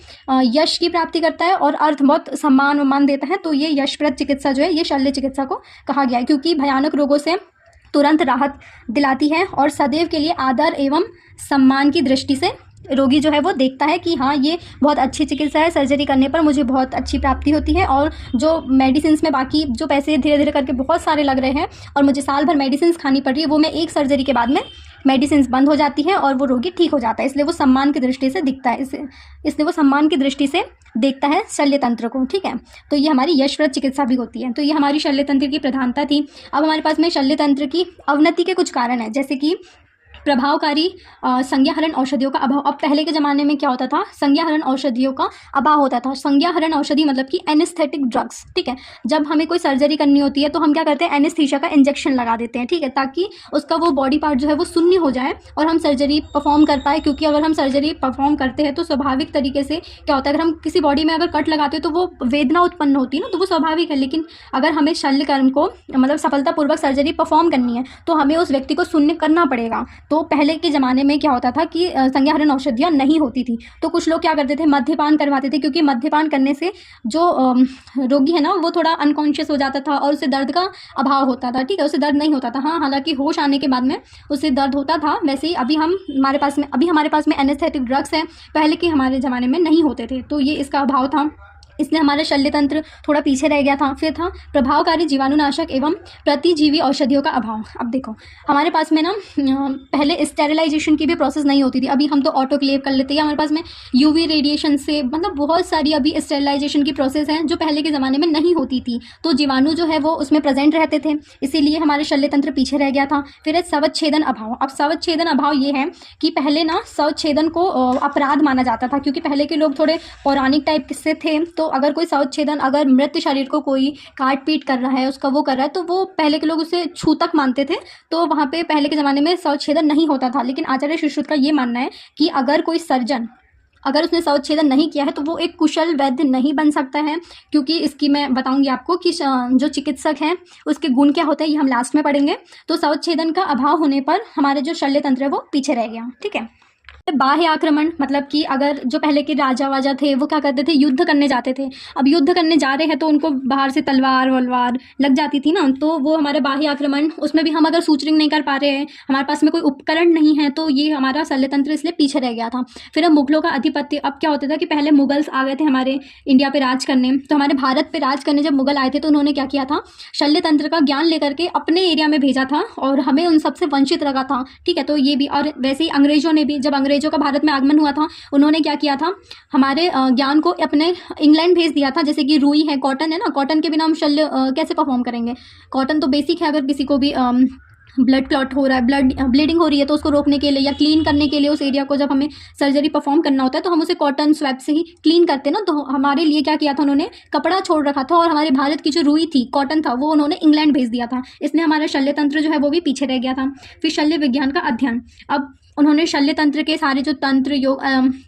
यश की प्राप्ति करता है और अर्थ बहुत सम्मान देता है। तो ये यशप्रद चिकित्सा जो है ये शल्य चिकित्सा को कहा गया है, क्योंकि भयानक रोगों से तुरंत राहत दिलाती है और सदैव के लिए आदर एवं सम्मान की दृष्टि से रोगी जो है वो देखता है कि हाँ ये बहुत अच्छी चिकित्सा है, सर्जरी करने पर मुझे बहुत अच्छी प्राप्ति होती है, और जो मेडिसिन में बाकी जो पैसे धीरे धीरे करके बहुत सारे लग रहे हैं और मुझे साल भर मेडिसिन खानी पड़ रही है, वो मैं एक सर्जरी के बाद में मेडिसिन बंद हो जाती है और वो रोगी ठीक हो जाता है। इसलिए वो सम्मान की दृष्टि से दिखता है, इसलिए वो सम्मान की दृष्टि से देखता है शल्य तंत्र को। ठीक है, तो ये हमारी यशप्रद चिकित्सा भी होती है। तो ये हमारी शल्य तंत्र की प्रधानता थी। अब हमारे पास में शल्य तंत्र की अवनति के कुछ कारण हैं, जैसे कि प्रभावकारी संज्ञाहरण औषधियों का अभाव। अब पहले के ज़माने में क्या होता था, संज्ञाहरण औषधियों का अभाव होता था। संज्ञाहरण औषधि मतलब कि एनेस्थेटिक ड्रग्स। ठीक है, जब हमें कोई सर्जरी करनी होती है तो हम क्या करते हैं, एनेस्थीसिया का इंजेक्शन लगा देते हैं। ठीक है, ताकि उसका वो बॉडी पार्ट जो है वो शून्य हो जाए और हम सर्जरी परफॉर्म कर पाए। क्योंकि अगर हम सर्जरी परफॉर्म करते हैं तो स्वाभाविक तरीके से क्या होता है, अगर हम किसी बॉडी में अगर कट लगाते हैं तो वो वेदना उत्पन्न होती है ना, तो वो स्वाभाविक है। लेकिन अगर हमें शल्य कर्म को मतलब सफलतापूर्वक सर्जरी परफॉर्म करनी है तो हमें उस व्यक्ति को शून्य करना पड़ेगा। तो पहले के ज़माने में क्या होता था कि संज्ञाहरण औषधियाँ नहीं होती थी, तो कुछ लोग क्या करते थे, मद्यपान करवाते थे। क्योंकि मद्यपान करने से जो रोगी है ना वो थोड़ा अनकॉन्शियस हो जाता था और उसे दर्द का अभाव होता था। ठीक है, उसे दर्द नहीं होता था। हाँ, हालांकि होश आने के बाद में उसे दर्द होता था। वैसे ही अभी हमारे पास में एनेस्थेटिक ड्रग्स हैं, पहले के हमारे ज़माने में नहीं होते थे, तो ये इसका अभाव था, इसलिए हमारा शल्य तंत्र थोड़ा पीछे रह गया था। फिर था प्रभावकारी जीवाणुनाशक एवं प्रतिजीवी औषधियों का अभाव। अब देखो हमारे पास में ना पहले स्टेरिलाइजेशन की भी प्रोसेस नहीं होती थी। अभी हम तो ऑटोक्लेव कर लेते हैं, हमारे पास में यूवी रेडिएशन से मतलब बहुत सारी अभी स्टेरिलाइजेशन की प्रोसेस है जो पहले के ज़माने में नहीं होती थी। तो जीवाणु जो है वो उसमें प्रेजेंट रहते थे, इसीलिए हमारे शल्य तंत्र पीछे रह गया था। फिर है शवच्छेदन अभाव। अब शवच्छेदन अभाव ये है कि पहले ना शवच्छेदन को अपराध माना जाता था, क्योंकि पहले के लोग थोड़े पौराणिक टाइप से थे। तो अगर कोई शवच्छेदन, अगर मृत शरीर को कोई काट पीट कर रहा है, उसका वो कर रहा है, तो वो पहले के लोग उसे छूतक मानते थे। तो वहाँ पे पहले के ज़माने में शवच्छेदन नहीं होता था। लेकिन आचार्य सुश्रुत का ये मानना है कि अगर कोई सर्जन अगर उसने शवच्छेदन नहीं किया है तो वो एक कुशल वैद्य नहीं बन सकता है। क्योंकि इसकी मैं बताऊंगी आपको कि जो चिकित्सक हैं उसके गुण क्या होते हैं, ये हम लास्ट में पढ़ेंगे। तो शवच्छेदन का अभाव होने पर हमारे जो शल्य तंत्र है वो पीछे रह गया। ठीक है, बाह्य आक्रमण मतलब कि अगर जो पहले के राजा वाजा थे वो क्या करते थे, युद्ध करने जाते थे। अब युद्ध करने जा रहे हैं तो उनको बाहर से तलवार वलवार लग जाती थी ना, तो वो हमारे बाह्य आक्रमण, उसमें भी हम अगर सूचरिंग नहीं कर पा रहे हैं, हमारे पास में कोई उपकरण नहीं है, तो ये हमारा शल्य तंत्र इसलिए पीछे रह गया था। फिर अब मुगलों का आधिपत्य। अब क्या होता था कि पहले मुगल्स आ गए थे हमारे इंडिया पे राज करने, तो हमारे भारत पे राज करने जब मुगल आए थे तो उन्होंने क्या किया था, शल्य तंत्र का ज्ञान लेकर के अपने एरिया में भेजा था और हमें उन सबसे वंचित रखा था। ठीक है, तो ये भी, और वैसे ही अंग्रेजों ने भी, जब अंग्रेजों का भारत में आगमन हुआ था, उन्होंने क्या किया था, हमारे ज्ञान को अपने इंग्लैंड भेज दिया था। जैसे कि रुई है, कॉटन है ना, कॉटन के बिना हम शल्य कैसे परफॉर्म करेंगे। कॉटन तो बेसिक है, अगर किसी को भी ब्लड क्लॉट हो रहा है, ब्लीडिंग हो रही है, तो उसको रोकने के लिए या क्लीन करने के लिए उस एरिया को जब हमें सर्जरी परफॉर्म करना होता है तो हम उसे कॉटन स्वैप से ही क्लीन करते हैं ना। तो हमारे लिए क्या किया था, उन्होंने कपड़ा छोड़ रखा था और हमारे भारत की जो रुई थी, कॉटन था, वो उन्होंने इंग्लैंड भेज दिया था। इसलिए हमारा शल्य तंत्र जो है वो भी पीछे रह गया था। फिर शल्य विज्ञान का अध्ययन। अब उन्होंने शल्य तंत्र के सारे जो तंत्र, योग,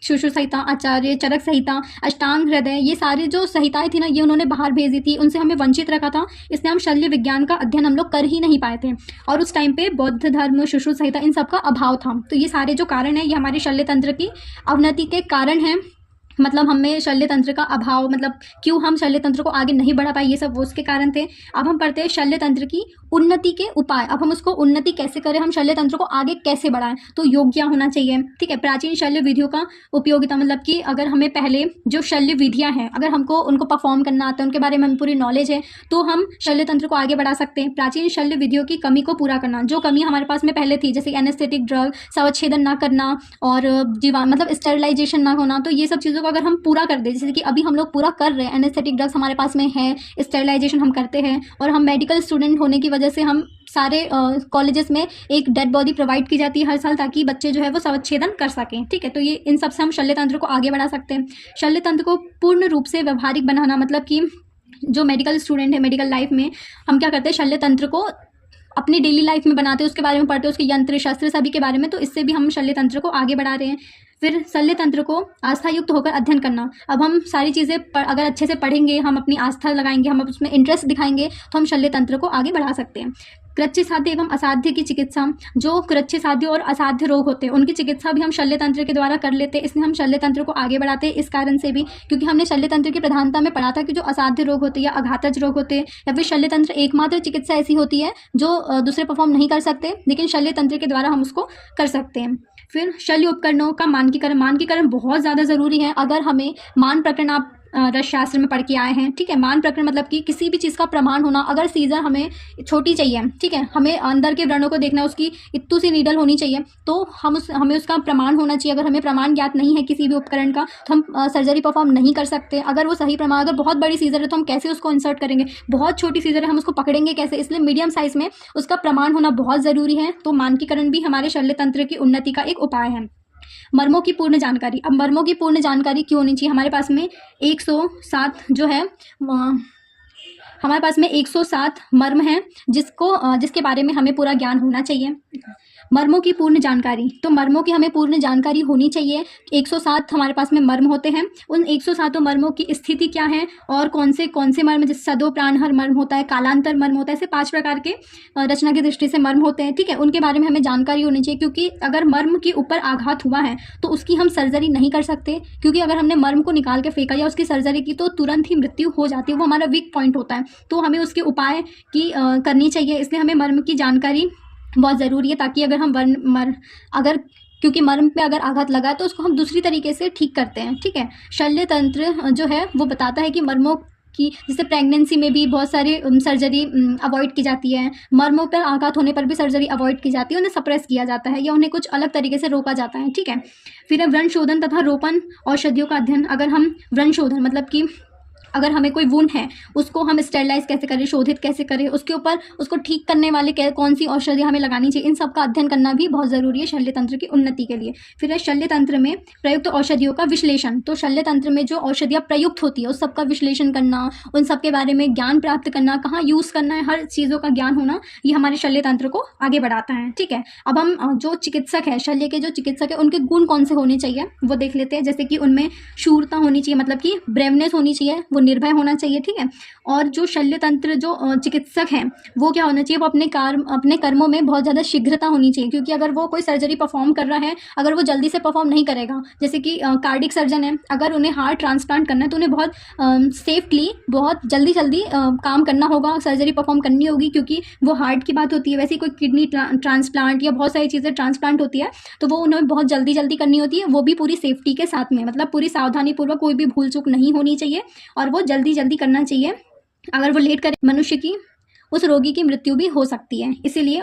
सुश्रुत संहिता, आचार्य चरक संहिता, अष्टांग हृदय, ये सारी जो संहिताएं थी ना, ये उन्होंने बाहर भेजी थी, उनसे हमें वंचित रखा था। इसलिए हम शल्य विज्ञान का अध्ययन हम लोग कर ही नहीं पाए थे। और उस टाइम पे बौद्ध धर्म, सुश्रुत संहिता, इन सब का अभाव था। तो ये सारे जो कारण है ये हमारे शल्य तंत्र की अवनति के कारण हैं। मतलब हमें शल्य तंत्र का अभाव, मतलब क्यों हम शल्य तंत्र को आगे नहीं बढ़ा पाए, ये सब वो उसके कारण थे। अब हम पढ़ते हैं शल्य तंत्र की उन्नति के उपाय। अब हम उसको उन्नति कैसे करें, हम शल्य तंत्र को आगे कैसे बढ़ाएं। तो योग क्या होना चाहिए। ठीक है, प्राचीन शल्य विधियों का उपयोगिता, मतलब कि अगर हमें पहले जो शल्य विधियां हैं अगर हमको उनको परफॉर्म करना आता है, उनके बारे में हम पूरी नॉलेज है, तो हम शल्य तंत्र को आगे बढ़ा सकते हैं। प्राचीन शल्य विधियों की कमी को पूरा करना, जो कमी हमारे पास में पहले थी, जैसे एनेस्थेटिक ड्रग, शवच्छेदन ना करना और मतलब स्टेरिलाइजेशन ना होना, तो ये सब चीज़ों को अगर हम पूरा कर दें, जैसे कि अभी हम लोग पूरा कर रहे हैं, एनेस्थेटिक ड्रग्स हमारे पास में है, स्टेरिलाइजेशन हम करते हैं, और हम मेडिकल स्टूडेंट होने की वजह से हम सारे कॉलेजेस में एक डेड बॉडी प्रोवाइड की जाती है हर साल, ताकि बच्चे जो है वो शवच्छेदन कर सकें। ठीक है, तो ये इन सब से हम शल्य तंत्र को आगे बढ़ा सकते हैं। शल्य तंत्र को पूर्ण रूप से व्यवहारिक बनाना, मतलब कि जो मेडिकल स्टूडेंट है, मेडिकल लाइफ में हम क्या करते हैं, शल्य तंत्र को अपनी डेली लाइफ में बनाते हैं, उसके बारे में पढ़ते हैं, उसके यंत्र शस्त्र सभी के बारे में, तो इससे भी हम शल्य तंत्र को आगे बढ़ा रहे हैं। फिर शल्य तंत्र को आस्था युक्त होकर अध्ययन करना। अब हम सारी चीज़ें अगर अच्छे से पढ़ेंगे, हम अपनी आस्था लगाएंगे, हम उसमें इंटरेस्ट दिखाएंगे, तो हम शल्य तंत्र को आगे बढ़ा सकते हैं। कृच्छ साध्य एवं असाध्य की चिकित्सा, जो कृच्छ साध्य और असाध्य रोग होते हैं उनकी चिकित्सा भी हम शल्य तंत्र के द्वारा कर लेते हैं, इसलिए हम शल्य तंत्र को आगे बढ़ाते हैं। इस कारण से भी, क्योंकि हमने शल्य तंत्र की प्रधानता में पढ़ा था कि जो असाध्य रोग होते हैं या अघातज रोग होते हैं, या फिर शल्य तंत्र एकमात्र चिकित्सा ऐसी होती है जो दूसरे परफॉर्म नहीं कर सकते, लेकिन शल्य तंत्र के द्वारा हम उसको कर सकते हैं। फिर शल्य उपकरणों का मानकीकरण बहुत ज़्यादा ज़रूरी है। अगर हमें मान प्रकरण, आप रसशास्त्र में पढ़ के आए हैं, ठीक है, मान प्रकरण मतलब कि किसी भी चीज़ का प्रमाण होना। अगर सीजर हमें छोटी चाहिए, ठीक है, हमें अंदर के व्रणों को देखना है, उसकी इतनी सी नीडल होनी चाहिए, तो हमें उसका प्रमाण होना चाहिए। अगर हमें प्रमाण ज्ञात नहीं है किसी भी उपकरण का, तो हम सर्जरी परफॉर्म नहीं कर सकते। अगर वो सही प्रमाण, अगर बहुत बड़ी सीजर है तो हम कैसे उसको इंसर्ट करेंगे, बहुत छोटी सीजर है हम उसको पकड़ेंगे कैसे, इसलिए मीडियम साइज में उसका प्रमाण होना बहुत ज़रूरी है। तो मानकीकरण भी हमारे शल्य तंत्र की उन्नति का एक उपाय है। मर्मों की पूर्ण जानकारी। अब मर्मों की पूर्ण जानकारी क्यों होनी चाहिए? हमारे पास में 107 जो है, हमारे पास में 107 मर्म हैं जिसके बारे में हमें पूरा ज्ञान होना चाहिए। मर्मों की पूर्ण जानकारी, तो मर्मों की हमें पूर्ण जानकारी होनी चाहिए। 107 हमारे पास में मर्म होते हैं, उन 107 मर्मों की स्थिति क्या है और कौन से मर्म, जैसे सदो प्राणहर मर्म होता है, कालांतर मर्म होता है, ऐसे 5 प्रकार के रचना की दृष्टि से मर्म होते हैं। ठीक है, उनके बारे में हमें जानकारी होनी चाहिए, क्योंकि अगर मर्म के ऊपर आघात हुआ है तो उसकी हम सर्जरी नहीं कर सकते, क्योंकि अगर हमने मर्म को निकाल के फेंका या उसकी सर्जरी की तो तुरंत ही मृत्यु हो जाती है, वो हमारा वीक पॉइंट होता है। तो हमें उसके उपाय की करनी चाहिए, इसलिए हमें मर्म की जानकारी बहुत ज़रूरी है, ताकि अगर हम क्योंकि मर्म पे अगर आघात लगा है तो उसको हम दूसरी तरीके से ठीक करते हैं। ठीक है, शल्य तंत्र जो है वो बताता है कि मर्मों की, जैसे प्रेगनेंसी में भी बहुत सारी सर्जरी अवॉइड की जाती है, मर्मों पर आघात होने पर भी सर्जरी अवॉइड की जाती है, उन्हें सप्रेस किया जाता है या उन्हें कुछ अलग तरीके से रोका जाता है। ठीक है, फिर है व्रण शोधन तथा रोपण औषधियों का अध्ययन। अगर हम व्रण शोधन मतलब कि अगर हमें कोई वुंड है उसको हम स्टेरिलाइज कैसे करें, शोधित कैसे करें, उसके ऊपर उसको ठीक करने वाले कौन सी औषधि हमें लगानी चाहिए, इन सब का अध्ययन करना भी बहुत ज़रूरी है शल्य तंत्र की उन्नति के लिए। फिर है शल्य तंत्र में प्रयुक्त औषधियों का विश्लेषण। तो शल्य तंत्र में जो औषधियाँ प्रयुक्त होती है उस सब का विश्लेषण करना, उन सब के बारे में ज्ञान प्राप्त करना, कहाँ यूज़ करना है, हर चीज़ों का ज्ञान होना, ये हमारे शल्य तंत्र को आगे बढ़ाता है। ठीक है, अब हम जो चिकित्सक है, शल्य के जो चिकित्सक है, उनके गुण कौन से होने चाहिए वो देख लेते हैं। जैसे कि उनमें शूरता होनी चाहिए, मतलब कि ब्रेवनेस होनी चाहिए, वो निर्भय होना चाहिए। ठीक है, और जो शल्य तंत्र जो चिकित्सक हैं वो क्या होना चाहिए, वो अपने कर्मों में बहुत ज़्यादा शीघ्रता होनी चाहिए, क्योंकि अगर वो कोई सर्जरी परफॉर्म कर रहा है, अगर वो जल्दी से परफॉर्म नहीं करेगा, जैसे कि कार्डिक सर्जन है, अगर उन्हें हार्ट ट्रांसप्लांट करना है तो उन्हें बहुत सेफ्टली, बहुत जल्दी काम करना होगा, सर्जरी परफॉर्म करनी होगी, क्योंकि वो हार्ट की बात होती है। वैसे कोई किडनी ट्रांसप्लांट या बहुत सारी चीज़ें ट्रांसप्लांट होती है तो वो उन्हें बहुत जल्दी करनी होती है, वो भी पूरी सेफ्टी के साथ में, मतलब पूरी सावधानी पूर्वक, कोई भी भूल चूक नहीं होनी चाहिए और वो जल्दी करना चाहिए। अगर वो लेट करे मनुष्य की, उस रोगी की मृत्यु भी हो सकती है, इसीलिए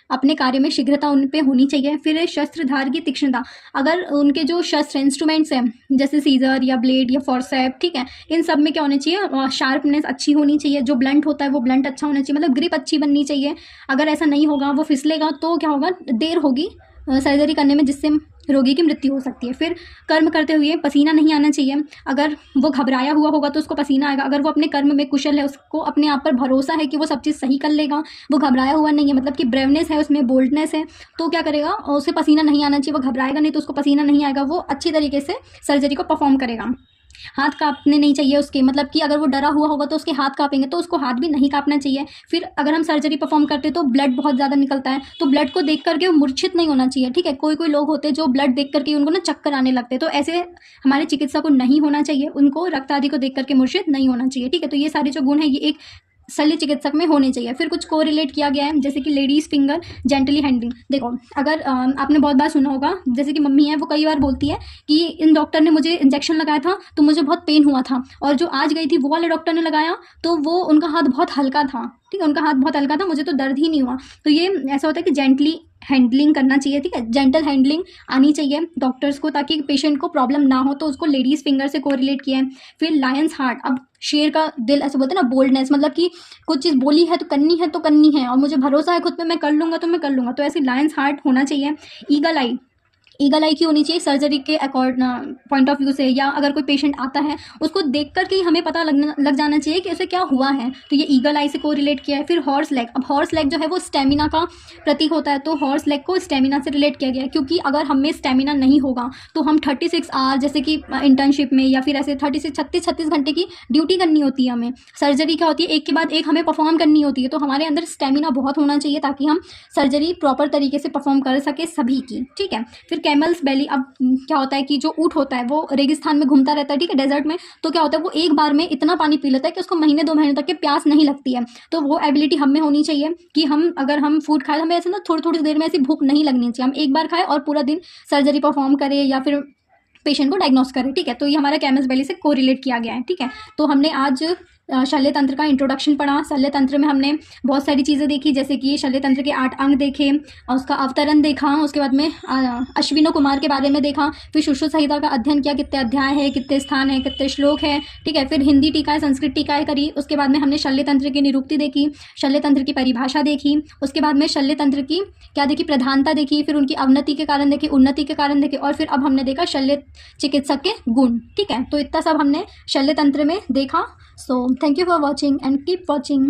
अपने कार्य में शीघ्रता उन पे होनी चाहिए। फिर शस्त्रधार की तीक्ष्णता, अगर उनके जो शस्त्र इंस्ट्रूमेंट्स हैं जैसे सीजर या ब्लेड या फॉर्सेप, ठीक है, इन सब में क्या होना चाहिए, शार्पनेस अच्छी होनी चाहिए, जो ब्लंट होता है वो ब्लंट अच्छा होना चाहिए, मतलब ग्रिप अच्छी बननी चाहिए। अगर ऐसा नहीं होगा, वो फिसलेगा तो क्या होगा, देर होगी सर्जरी करने में, जिससे रोगी की मृत्यु हो सकती है। फिर कर्म करते हुए पसीना नहीं आना चाहिए, अगर वो घबराया हुआ होगा तो उसको पसीना आएगा। अगर वो अपने कर्म में कुशल है, उसको अपने आप पर भरोसा है कि वो सब चीज़ सही कर लेगा, वो घबराया हुआ नहीं है, मतलब कि ब्रेवनेस है, उसमें बोल्डनेस है, तो क्या करेगा, उसे पसीना नहीं आना चाहिए, वो घबराएगा नहीं तो उसको पसीना नहीं आएगा, वो अच्छी तरीके से सर्जरी को परफॉर्म करेगा। हाथ कांपने नहीं चाहिए उसके, मतलब कि अगर वो डरा हुआ होगा तो उसके हाथ कांपेंगे, तो उसको हाथ भी नहीं कांपना चाहिए। फिर अगर हम सर्जरी परफॉर्म करते हैं तो ब्लड बहुत ज़्यादा निकलता है, तो ब्लड को देख करके वो मूर्छित नहीं होना चाहिए। ठीक है, कोई लोग होते हैं जो ब्लड देख करके उनको ना चक्कर आने लगते हैं, तो ऐसे हमारे चिकित्सा को नहीं होना चाहिए, उनको रक्त आदि को देख करके मूर्छित नहीं होना चाहिए। ठीक है, तो ये सारे जो गुण है ये एक शल्य चिकित्सक में होने चाहिए। फिर कुछ कोरिलेट किया गया है, जैसे कि लेडीज़ फिंगर जेंटली हैंडलिंग। देखो, अगर आपने बहुत बार सुना होगा, जैसे कि मम्मी है वो कई बार बोलती है कि इन डॉक्टर ने मुझे इंजेक्शन लगाया था तो मुझे बहुत पेन हुआ था, और जो आज गई थी वो वाले डॉक्टर ने लगाया तो वो उनका हाथ बहुत हल्का था। ठीक है, उनका हाथ बहुत हल्का था, मुझे तो दर्द ही नहीं हुआ। तो ये ऐसा होता है कि जेंटली हैंडलिंग करना चाहिए, ठीक है, जेंटल हैंडलिंग आनी चाहिए डॉक्टर्स को, ताकि पेशेंट को प्रॉब्लम ना हो। तो उसको लेडीज़ फिंगर से कोरिलेट किया है। फिर लायंस हार्ट, अब शेर का दिल ऐसे बोलते हैं ना, बोल्डनेस, मतलब कि कुछ चीज़ बोली है तो करनी है और मुझे भरोसा है खुद पे, मैं कर लूँगा तो मैं कर लूँगा, तो ऐसे लायंस हार्ट होना चाहिए। ईगल आई, ईगल आई की होनी चाहिए सर्जरी के पॉइंट ऑफ व्यू से, या अगर कोई पेशेंट आता है उसको देख कर के ही हमें पता लग जाना चाहिए कि उसे क्या हुआ है, तो ये ईगल आई से को रिलेट किया है। फिर हॉर्स लेग, अब हॉर्स लेग जो है वो स्टेमिना का प्रतीक होता है, तो हॉर्स लेग को स्टेमिना से रिलेट किया गया है, क्योंकि अगर हमें स्टेमिना नहीं होगा तो हम 36 आवर, जैसे कि इंटर्नशिप में या फिर ऐसे 36 घंटे की ड्यूटी करनी होती है हमें। सर्जरी क्या होती है, एक के बाद एक हमें परफॉर्म करनी होती है, तो हमारे अंदर स्टेमिना बहुत होना चाहिए ताकि हम सर्जरी प्रॉपर तरीके से परफॉर्म कर सके सभी की, ठीक है। फिर कैमल्स बेली, अब क्या होता है कि जो ऊँट होता है वो रेगिस्तान में घूमता रहता है, ठीक है, डेजर्ट में, तो क्या होता है वो एक बार में इतना पानी पी लेता है कि उसको महीने 2 महीने तक के प्यास नहीं लगती है। तो वो एबिलिटी हम में होनी चाहिए कि हम अगर हम फूड खाए, हमें ऐसे ना थोड़ी थोड़ी देर में ऐसी भूख नहीं लगनी चाहिए, हम एक बार खाएं और पूरा दिन सर्जरी परफॉर्म करें या फिर पेशेंट को डायग्नोस करें, ठीक है। तो ये हमारा कैमल्स बेली से कोरिलेट किया गया है, ठीक है। तो हमने आज शल्य तंत्र का इंट्रोडक्शन पढ़ा। शल्य तंत्र में हमने बहुत सारी चीज़ें देखी, जैसे कि शल्य तंत्र के 8 अंग देखे और उसका अवतरण देखा, उसके बाद में अश्विनो कुमार के बारे में देखा, फिर सुश्रुत संहिता का अध्ययन किया, कितने अध्याय है, कितने स्थान है, कितने श्लोक है, ठीक है। फिर हिंदी टीकाएं, संस्कृत टीकाएं करी। उसके बाद में हमने शल्य तंत्र की निरुक्ति देखी, शल्य तंत्र की परिभाषा देखी, उसके बाद में शल्य तंत्र की क्या देखी, प्रधानता देखी, फिर उनकी अवनति के कारण देखे, उन्नति के कारण देखे, और फिर अब हमने देखा शल्य चिकित्सक के गुण, ठीक है। तो इतना सब हमने शल्य तंत्र में देखा। So thank you for watching and keep watching.